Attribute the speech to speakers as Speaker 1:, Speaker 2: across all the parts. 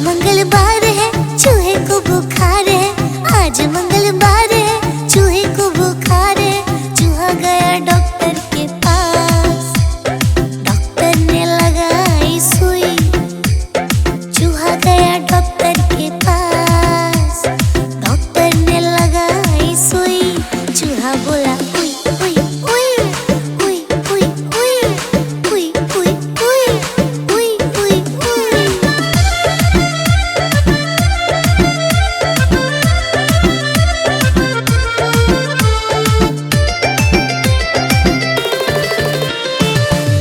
Speaker 1: मंगलवार है, चूहे को बुखार है। आज मंगलवार है, चूहे को बुखार है। चूहा गया डॉक्टर के पास, डॉक्टर ने लगाई सुई। चूहा गया डॉक्टर के पास, डॉक्टर ने लगाई सुई। चूहा बोला उई उई उई उई उई उई उई उई उई उई उई।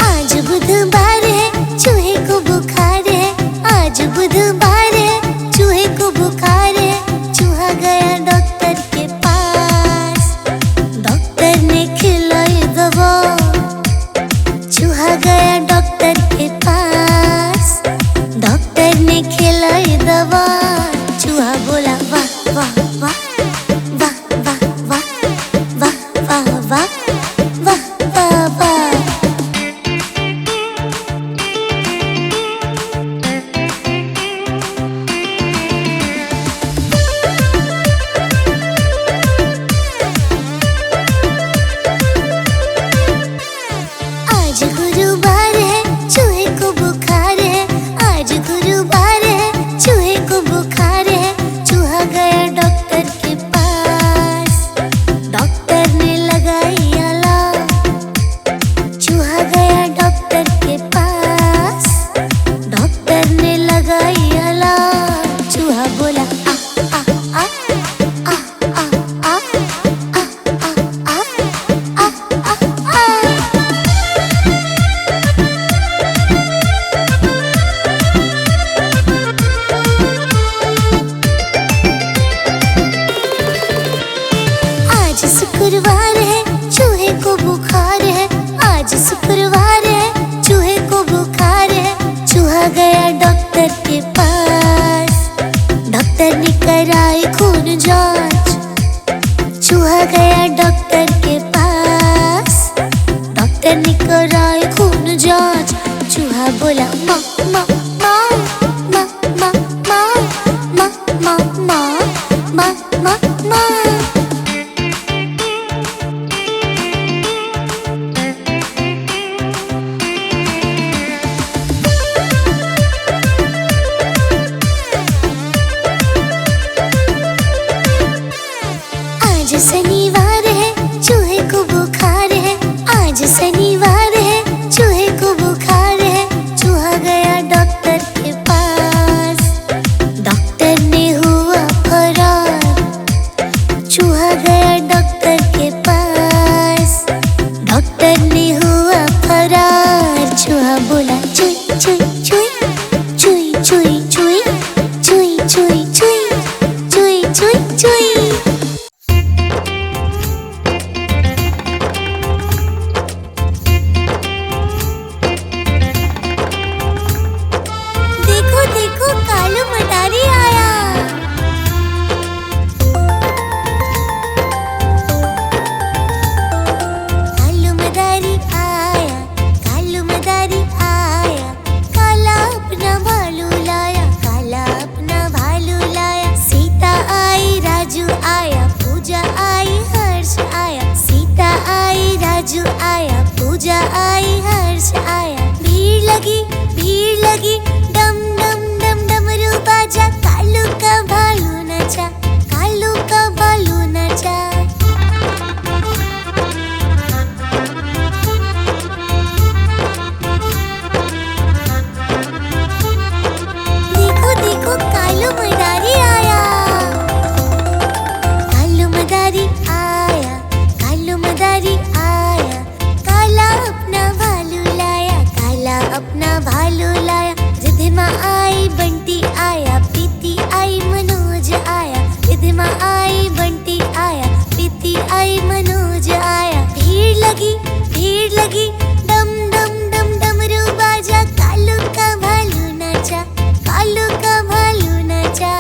Speaker 1: आज बुधवार है, चूहे को बुखार है। आज बुधवार है, चूहे को बुखार है। चूहा गया डॉक्टर के पास, डॉक्टर ने खिलाई दवा। चूहा गया डॉक्टर के पास, डॉक्टर ने खिलाई दवा। चूहा बोला वाह वाह वाह वाह वाह वाह वाह वाह वाह वाह वाह वाह। आज गुरुवार है, चूहे को बुखार है। आज गुरुवार है, चूहे को बुखार है। चूहा गया डॉक्टर के पास, डॉक्टर ने लगाई अलाव। चूहा गया डॉक्टर के पास, डॉक्टर ने लगाई अलाव। चूहा बोला आ आ आ आ आ आ आ आ आ आ आ। आज शुक्रवार है, चूहे को बुखार है। आज शुक्रवार है, चूहे को बुखार है। चूहा गया डॉक्टर के पास, डॉक्टर ने कराई खून जांच। चूहा गया डॉक्टर के पास, डॉक्टर ने कराई खून जांच। चूहा बोला माँ माँ माँ माँ माँ माँ माँ माँ माँ माँ माँ। आज शनिवार है, चूहे को बुखार है। आज शनिवार है, चूहे को बुखार है। चूहा गया डॉक्टर के पास, डॉक्टर ने हुआ फरार। चूहा गया डॉक्टर के पास, डॉक्टर ने हुआ फरार। चूहा बोला चुई चुई चुई चुई चुई चुई चुई चुई चुई चुई चुई चुई। देखो देखो कालू मदारी आया। कालू मदारी आया, कालू मदारी आया। काला अपना भालू लाया, काला अपना भालू लाया। सीता आई, राजू आया, पूजा आई, हर्ष आया। सीता आई, राजू आया, पूजा आई, हर्ष आया। भीड़ लगी, डम डम डम डमरू बाजा। कालू का भालू नचा, कालू का भालू नचा। देखो देखो कालू मदारी आया। कालू मदारी आया, कालू मदारी आया। काला अपना भालू लाया, काला अपना भालू लाया। रिधिमा आई, बंटी आया, प्रीति आई, मनोज आया। रिधिमा आई, बंटी आया, प्रीति आई, मनोज आया। भीड़ लगी, डम डम डम डमरू बाजा। कालू का भालू नचा, कालू का भालू नचा।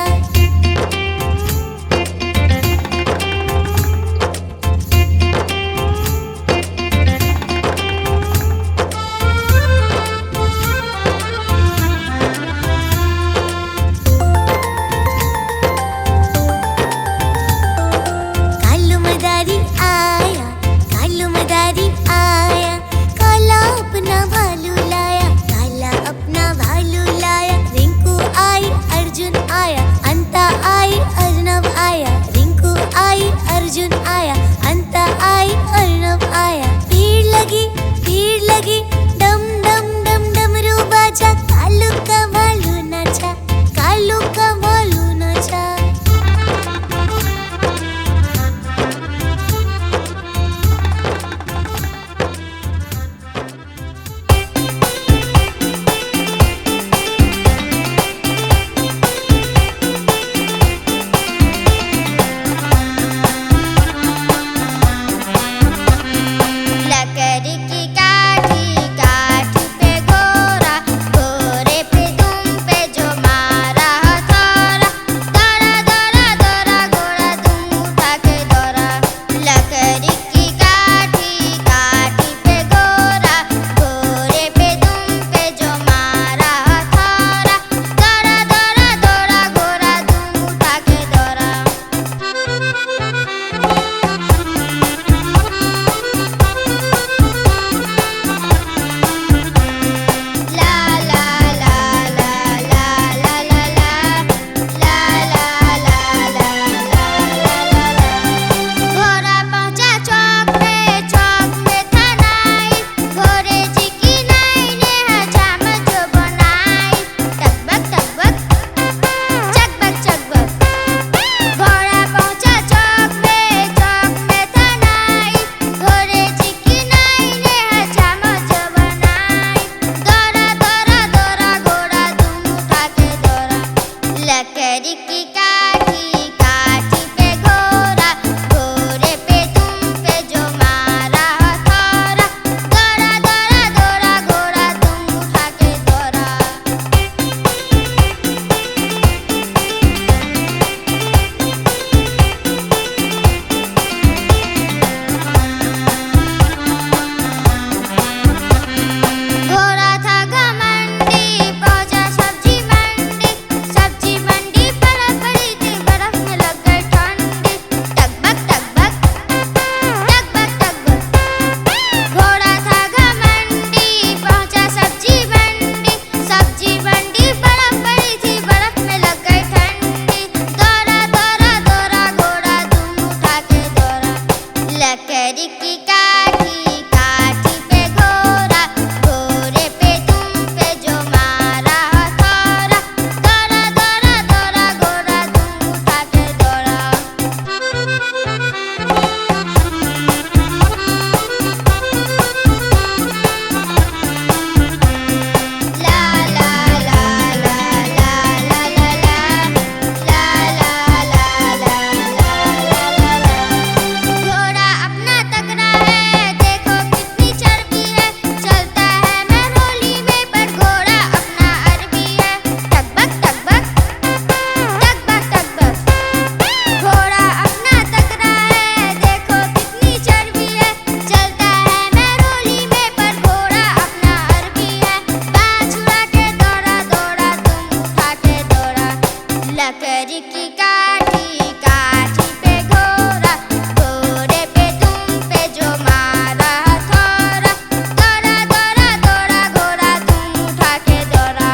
Speaker 2: लकड़ी की काठी, काठी पे घोड़ा, घोड़े पे तुम पे जो मारा हथौड़ा। दौड़ा दौड़ा दौड़ा घोड़ा तुम उठा के दौड़ा,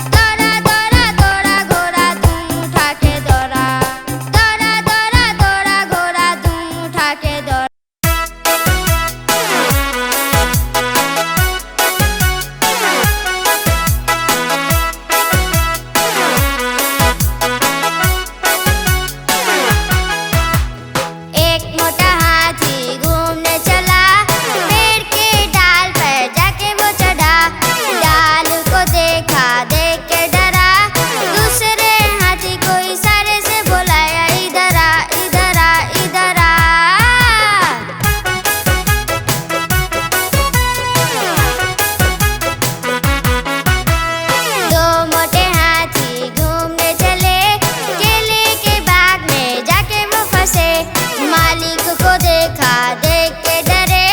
Speaker 2: दौड़ा दौड़ा दौड़ा घोड़ा तुम उठा के दौड़ा, दौड़ा दौड़ा दौड़ा घोड़ा तुम उठा के दौड़ा। एक मोटा हाथी घूमने चला, पेड़ के डाल पर जाके वो चढ़ा। डाल को देखा, देख के डरा, दूसरे हाथी को इशारे से बुलाया, इधर आ इधर आ इधर आ। दो मोटे हाथी घूमने चले, केले के बाग में जाके वो फंसे। मालिक को देखा, देख के डरे,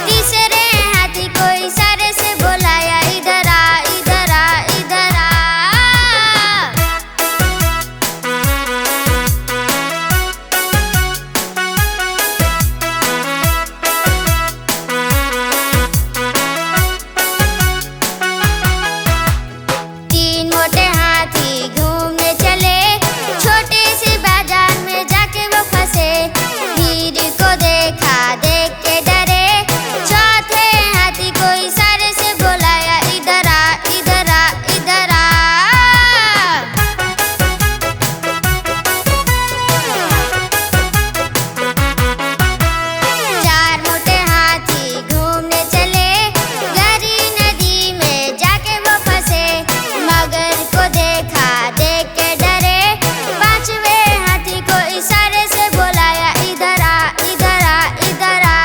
Speaker 2: तीसरे हाथी को इशारे से बुलाया, इधर आ इधर आ इधर आ। तीन मोटे हाथी घूमने चले, छोटे से बाजार में जाके वो फंसे। भीड़ को देखा, देख के डरे, चौथे हाथी को इशारे से बुलाया, इधर आ इधर आ इधर आ। चार मोटे हाथी घूमने चले, गहरी नदी में जाके वो फंसे। मगर को देखा, देख के डरे, पांचवें हाथी को इशारे से बुलाया, इधर आ इधर आ इधर आ।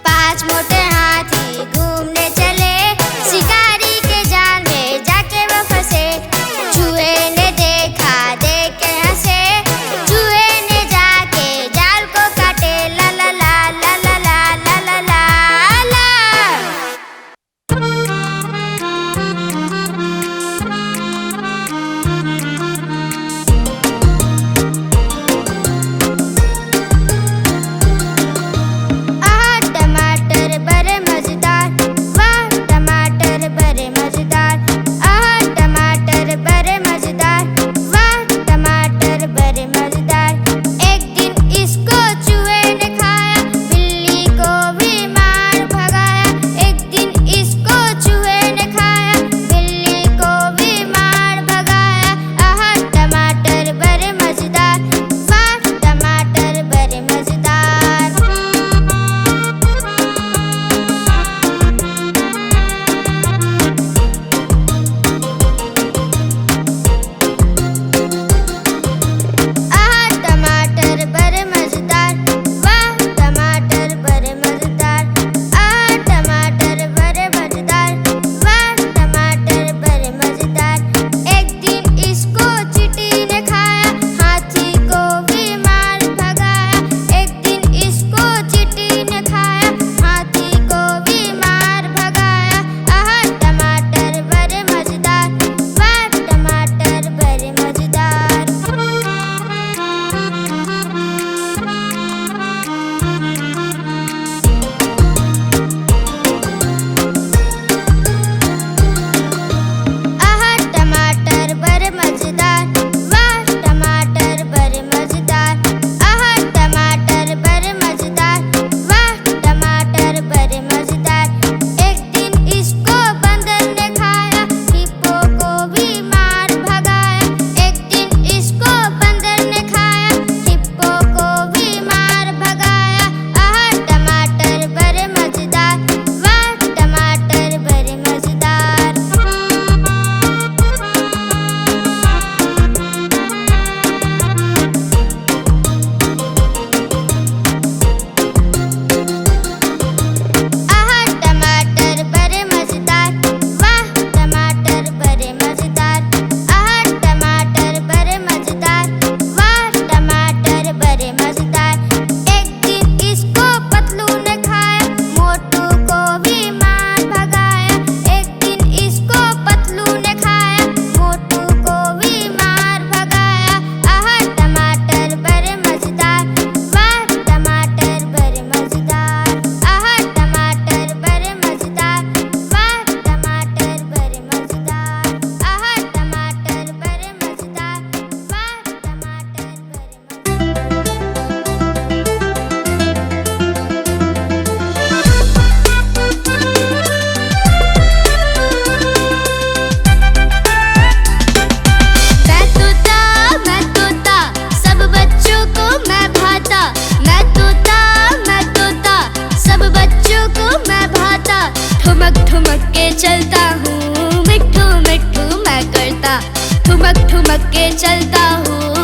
Speaker 2: पांच मोटे हाथी घूमने चले, शिकारी के जाल में जाके वो फंसे। चूहे ने देखा, देख के हंसे, चूहे ने जाके जाल को काटे, ला ला ला ला ला ला ला ला ला। आह टमाटर बड़े मजेदार, वाह टमाटर बड़े मजेदार। आह टमाटर बड़े मजेदार, वाह टमाटर बड़े मजेदार। एक दिन इसको चूहे ने खाया, बिल्ली को भी मार भगाया। एक दिन इसको चूहे ने खाया, बिल्ली को भी मार भगाया। ठुमक ठुमक के चलता हूँ।